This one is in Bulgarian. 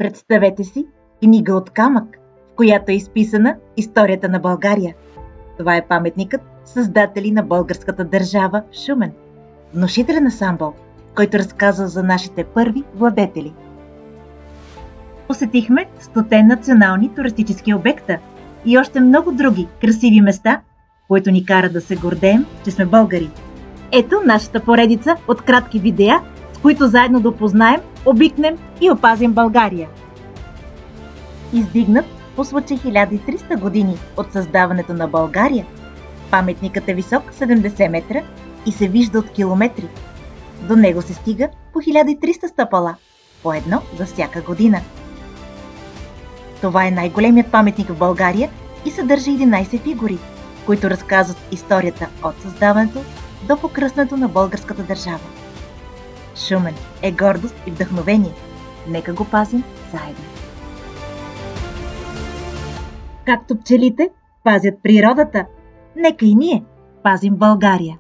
Представете си книга от камък, в която е изписана историята на България. Това е паметникът създатели на българската държава Шумен. Внушителен ансамбъл, който разказва за нашите първи владетели. Посетихме 100 национални туристически обекта и още много други красиви места, които ни карат да се гордеем, че сме българи. Ето нашата поредица от кратки видеа, с които заедно да опознаем, обикнем и опазим България. Издигнат по случай 1300 години от създаването на България, паметникът е висок 70 метра и се вижда от километри. До него се стига по 1300 стъпала, по едно за всяка година. Това е най-големият паметник в България и съдържа 11 фигури, които разказват историята от създаването до покръснето на българската държава. Шумен е гордост и вдъхновение. Нека го пазим заедно. Както пчелите пазят природата, нека и ние пазим България.